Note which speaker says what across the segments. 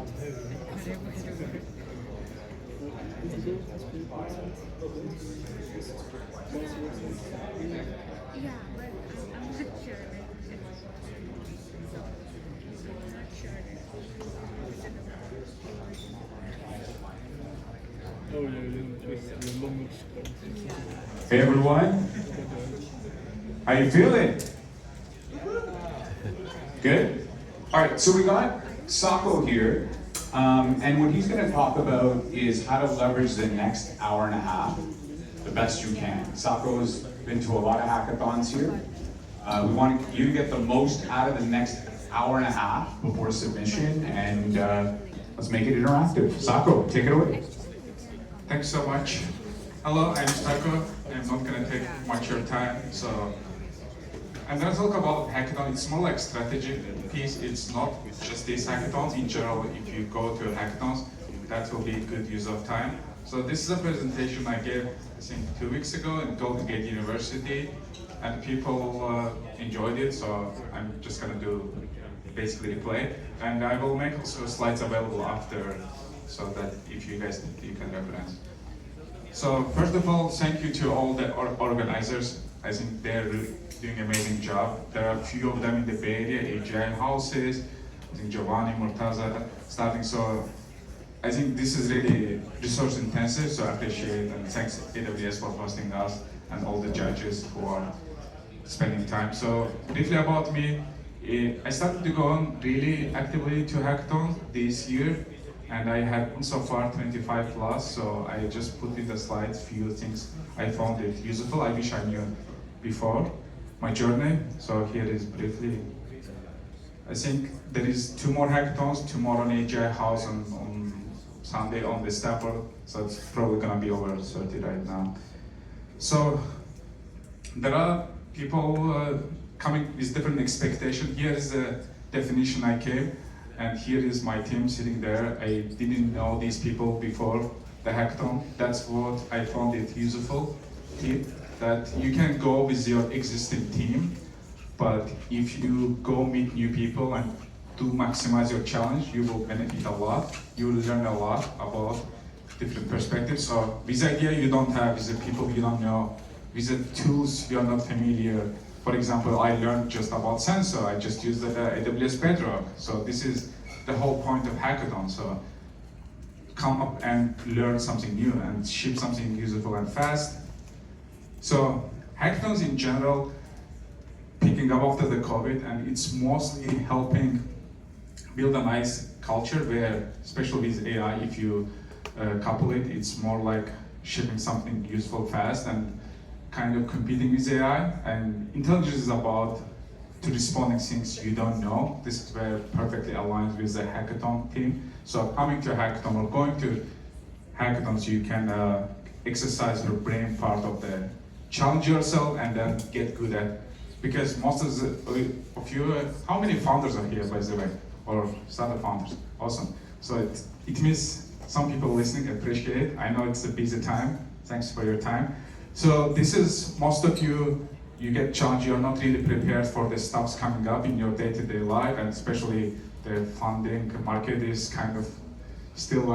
Speaker 1: Yeah, but I'm not sure. So, I'm not sure.
Speaker 2: Hey everyone, how you feeling? Good? Alright, so we got Sako here, and what he's going to talk about is how to leverage the next hour and a half the best you can. Sako's been to a lot of hackathons here. We want you to get the most out of the next hour and a half before submission, and let's make it interactive. Sako, take it away.
Speaker 3: Thanks so much. Hello, I'm Sako. I'm not going to take much of your time. So I'm going to talk about hackathon. It's more like strategy piece. It's not just these hackathons. In general, if you go to hackathons, that will be a good use of time. So this is a presentation I gave, I think, 2 weeks ago in Golden Gate University, and people enjoyed it. So I'm just going to do basically replay, and I will make also slides available after, so that if you guys need, you can reference. So first of all, thank you to all the organizers. I think they're doing an amazing job. There are a few of them in the Bay Area, AGI houses, I think Giovanni, Murtaza starting. So I think this is really resource intensive, so I appreciate, and thanks AWS for hosting us and all the judges who are spending time. So briefly about me, I started to go on really actively to hackathon this year, and I had so far 25 plus, so I just put in the slides few things I found it useful. I wish I knew before my journey, so here is briefly. I think there is 2 more hackathons, 2 more on AGI House on Sunday on the Stafford, so it's probably gonna be over 30 right now. So there are people coming with different expectations. Here is the definition I gave, and here is my team sitting there. I didn't know these people before the hackathon. That's what I found it useful, that you can go with your existing team, but if you go meet new people and to maximize your challenge, you will benefit a lot. You will learn a lot about different perspectives. So with idea you don't have, with the people you don't know, with the tools you are not familiar. For example, I learned just about sensor. I just used the AWS Bedrock. So this is the whole point of hackathon. So come up and learn something new and ship something useful and fast. So hackathons in general, picking up after the COVID, and it's mostly helping build a nice culture where, especially with AI, if you couple it, it's more like shipping something useful fast and kind of competing with AI. And intelligence is about to responding things you don't know. This is where perfectly aligns with the hackathon team. So coming to a hackathon or going to hackathons, you can exercise your brain part of the challenge yourself and then get good at, because most of you, how many founders are here, by the way, or startup founders? Awesome. So it means some people listening appreciate it. I know it's a busy time. Thanks for your time. So this is, most of you get challenged, you're not really prepared for the stuffs coming up in your day-to-day life, and especially the funding market is kind of still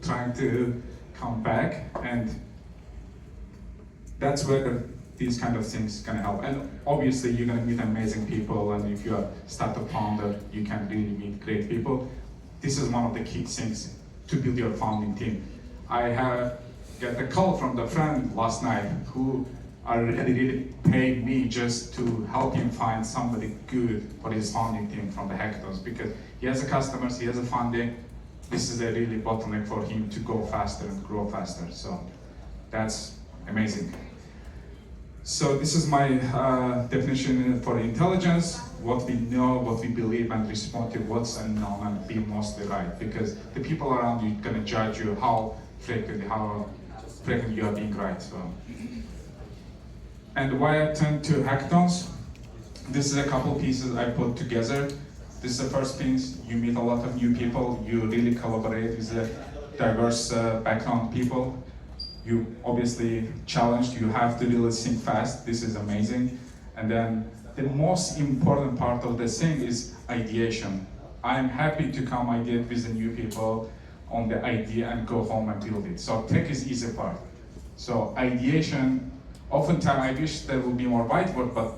Speaker 3: trying to come back, and that's where these kind of things can help. And obviously you're gonna meet amazing people, and if you're a startup founder, you can really meet great people. This is one of the key things to build your founding team. I have got a call from the friend last night who really paid me just to help him find somebody good for his founding team from the hackathons, because he has a customers, he has a funding. This is a really bottleneck for him to go faster and grow faster. So that's amazing. So this is my definition for intelligence: what we know, what we believe, and respond to what's unknown and be mostly right. Because the people around you are gonna judge you how frequent you are being right. So, and why I turned to hackathons? This is a couple pieces I put together. This is the first piece. You meet a lot of new people. You really collaborate with the diverse background people. You obviously challenged. You have to really think fast. This is amazing. And then the most important part of the thing is ideation. I'm happy to come ideate with the new people on the idea and go home and build it. So tech is easy part. So ideation, oftentimes I wish there would be more whiteboard, but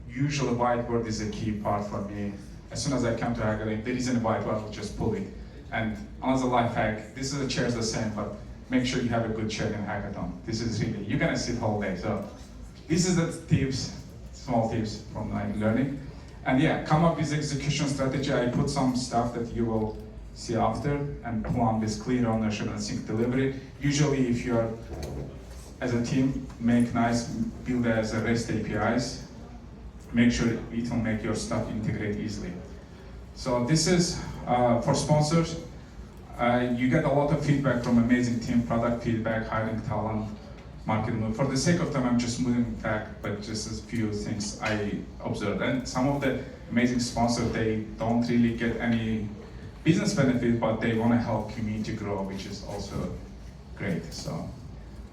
Speaker 3: usually whiteboard is a key part for me. As soon as I come to Hackathon, if there isn't a whiteboard, I'll just pull it. And another life hack, this is a chair the same, but make sure you have a good chair in Hackathon. This is really, you're gonna sit whole day. So this is the tips, small tips from my learning. And yeah, come up with execution strategy. I put some stuff that you will see after, and plan with clear ownership and sync delivery. Usually if you're, as a team, make nice, build as a REST APIs, make sure it will make your stuff integrate easily. So this is for sponsors. You get a lot of feedback from amazing team, product feedback, hiring talent, market move. For the sake of time, I'm just moving back, but just a few things I observed. And some of the amazing sponsors, they don't really get any business benefit, but they want to help community grow, which is also great. So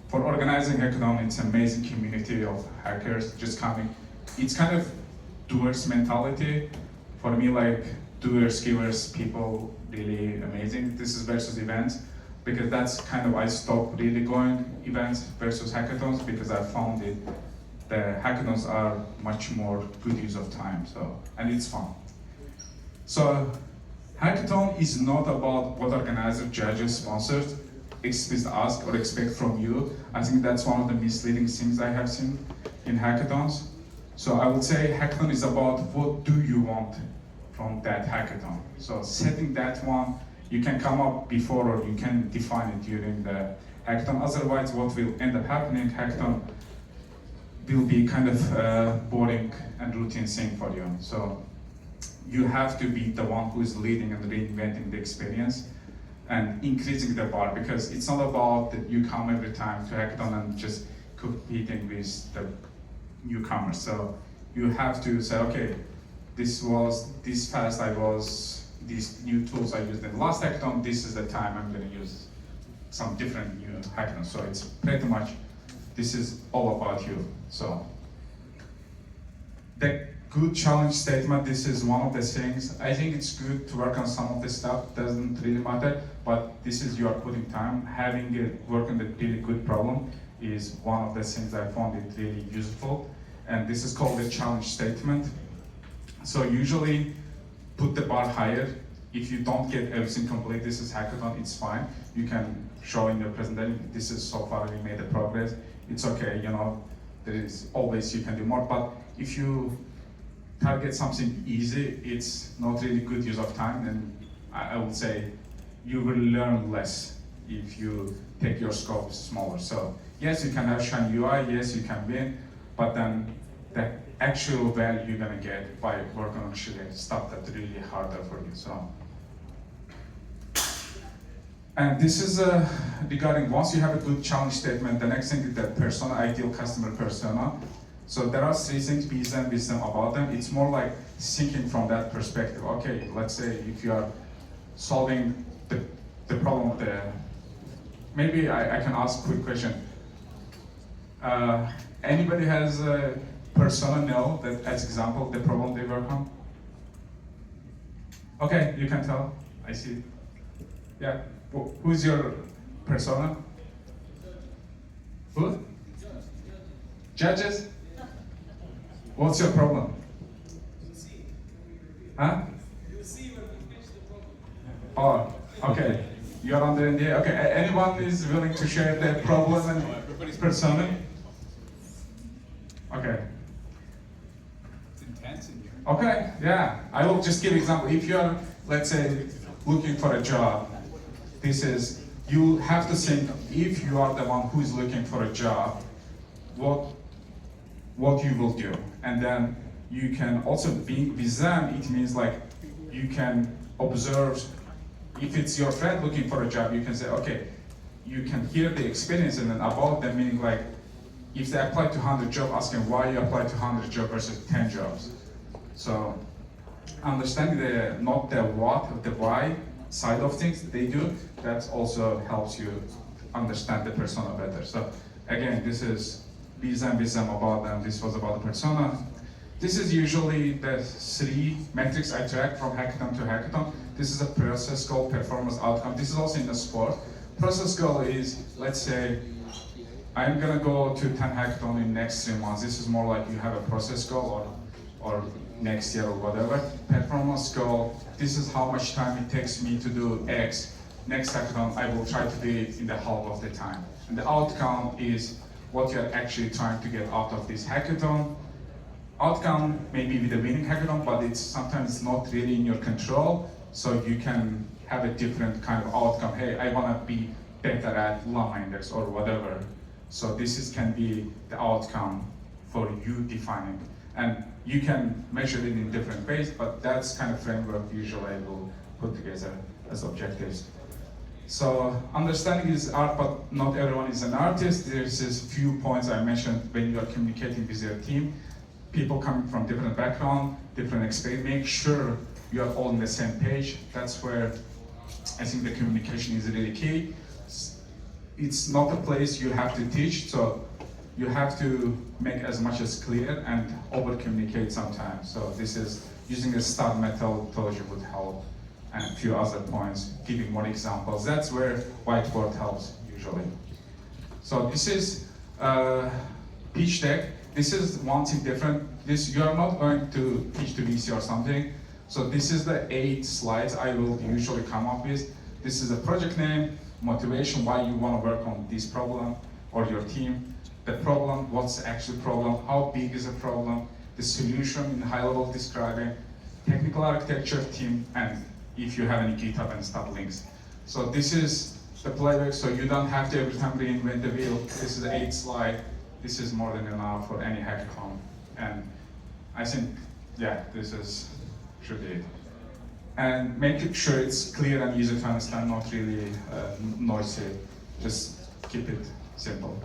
Speaker 3: for organizing Hackathon, it's an amazing community of hackers just coming. It's kind of doers mentality. For me, like doers, givers, people, really amazing. This is versus events, because that's kind of, I stopped really going events versus hackathons, because I found it, the hackathons are much more good use of time, so, and it's fun. So, hackathon is not about what organizer, judges, sponsors expect ask or expect from you. I think that's one of the misleading things I have seen in hackathons. So I would say hackathon is about what do you want from that hackathon. So setting that one, you can come up before or you can define it during the hackathon. Otherwise, what will end up happening, hackathon will be kind of boring and routine thing for you. So you have to be the one who is leading and reinventing the experience and increasing the bar, because it's not about that you come every time to hackathon and just competing with the newcomers. So you have to say, okay, this fast I was, these new tools I used in the last hackathon, this is the time I'm going to use some different new hackathon. So it's pretty much, this is all about you. So the good challenge statement, this is one of the things. I think it's good to work on some of the stuff, doesn't really matter, but this is you are putting time. Having it work on the really good problem is one of the things I found it really useful. And this is called the challenge statement. So usually put the bar higher. If you don't get everything complete, this is hackathon, it's fine. You can show in your presentation, this is so far we made the progress. It's okay, you know, there is always you can do more, but if you target something easy, it's not really good use of time, then I would say you will learn less if you take your scope smaller. So yes, you can have shiny UI, yes, you can win, but then the actual value you're gonna get by working on stuff that's really harder for you. So, and this is regarding once you have a good challenge statement, the next thing is the persona, ideal customer persona. So there are three things, be them, wisdom about them. It's more like thinking from that perspective. Okay, let's say if you are solving the problem of the, maybe I can ask a quick question. Anybody has a persona know that, as example, the problem they work on? Okay, you can tell, I see. Yeah, who's your persona? Who? Judges? What's your problem? Huh? Oh, okay. You're on the NDA. Okay, anyone is willing to share their problem and persona? Okay.
Speaker 2: It's intense in here.
Speaker 3: Okay, yeah. I will just give an example. If you're, let's say, looking for a job, this is, you have to think, if you are the one who is looking for a job, what you will do. And then you can also be with them, it means like you can observe, if it's your friend looking for a job, you can say, okay, you can hear the experience and then about them, meaning like, if they apply to 100 jobs, ask them why you apply to 100 jobs versus 10 jobs. So understanding not the what, the why side of things they do, that also helps you understand the persona better. So again, this is be them about them. This was about the persona. This is usually the 3 metrics I track from hackathon to hackathon. This is a process goal, performance outcome. This is also in the sport. Process goal is, let's say, I'm gonna go to 10 hackathon in next 3 months. This is more like you have a process goal or next year or whatever. Performance goal, this is how much time it takes me to do X. Next hackathon, I will try to do it in the half of the time. And the outcome is what you're actually trying to get out of this hackathon. Outcome may be with a winning hackathon, but it's sometimes not really in your control. So you can have a different kind of outcome. Hey, I wanna be better at llama index or whatever. So can be the outcome for you defining. And you can measure it in different ways, but that's kind of framework usually I will put together as objectives. So understanding is art, but not everyone is an artist. There's a few points I mentioned when you are communicating with your team. People coming from different background, different experience, make sure you are all on the same page. That's where I think the communication is really key. It's not a place you have to teach, so you have to make as much as clear and over-communicate sometimes. So this is using a STAR methodology would help, and a few other points, giving more examples. That's where whiteboard helps usually. So this is pitch deck. This is one thing different. You are not going to pitch to VC or something. So this is the 8 slides I will usually come up with. This is a project name, motivation, why you want to work on this problem or your team, the problem, what's the actual problem, how big is the problem, the solution in high level describing, technical architecture, team, and if you have any GitHub and stuff links. So this is the playbook, so you don't have to every time reinvent the wheel. This is 8 slide. This is more than enough for any hackathon. And I think, yeah, should be it. And make sure it's clear and easy to understand, not really noisy. Just keep it simple.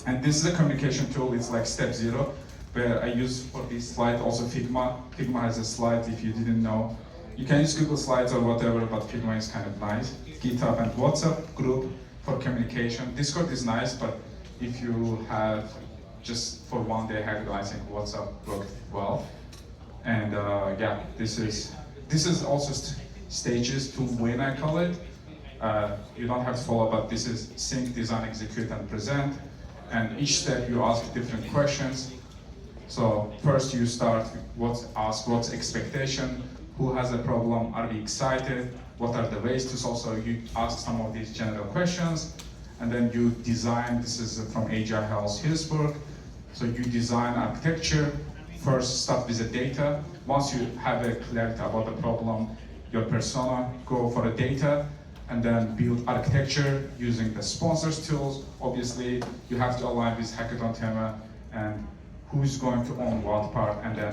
Speaker 3: And this is a communication tool. It's like step 0, where I use for this slide also Figma. Figma has a slide, if you didn't know. You can use Google Slides or whatever, but Figma is kind of nice. GitHub and WhatsApp group for communication. Discord is nice, but if you have just for one day hackathon, I think WhatsApp worked well. And yeah, this is also stages to win, I call it. You don't have to follow, but this is think, design, execute, and present. And each step you ask different questions. So first you start what's expectation, who has a problem, are we excited, what are the ways to solve, so you ask some of these general questions, and then you design, this is from Agile Health Hillsburg, so you design architecture, first start with the data, once you have a clarity about the problem, your persona, go for the data, and then build architecture using the sponsors tools. Obviously, you have to align with hackathon theme and who's going to own what part, and then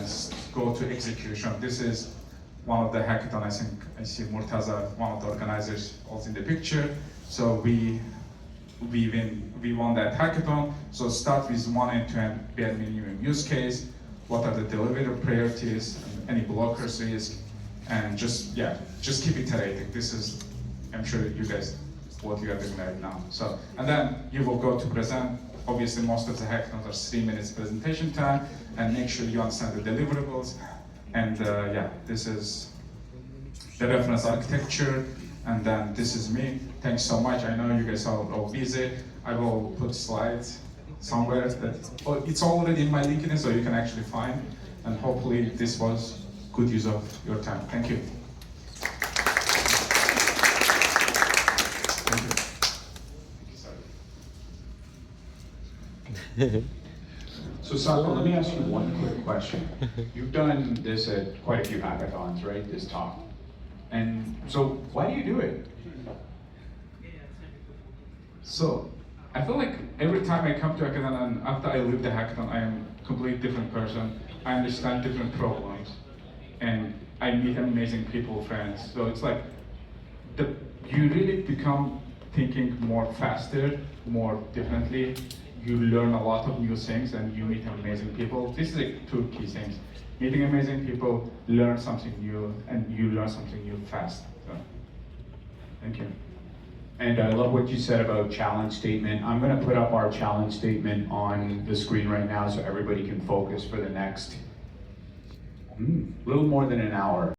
Speaker 3: go to execution. This is one of the hackathon, I think I see Murtaza, one of the organizers, also in the picture. So we won that hackathon. So start with one end-to-end bare minimum use case. What are the delivery priorities, any blockers, risk, and just keep iterating. This is, I'm sure you guys, what you are doing right now. So, and then you will go to present. Obviously, most of the hackathons are 3 minutes presentation time, and make sure you understand the deliverables. And yeah, this is the reference architecture, and then this is me. Thanks so much. I know you guys are all busy. I will put slides somewhere it's already in my LinkedIn, so you can actually find. And hopefully this was good use of your time. Thank you.
Speaker 2: So Sako, let me ask you one quick question. You've done this at quite a few hackathons, right? This talk. And so why do you do it? So I feel like every time I come to hackathon and after I leave the hackathon, I am a completely different person. I understand different problems and I meet amazing people, friends. So it's like you really become thinking more faster, more differently. You learn a lot of new things and you meet amazing people. This is like 2 key things. Meeting amazing people, learn something new, and you learn something new fast. So, thank you.
Speaker 4: And I love what you said about challenge statement. I'm going to put up our challenge statement on the screen right now so everybody can focus for the next
Speaker 2: A little more than an hour.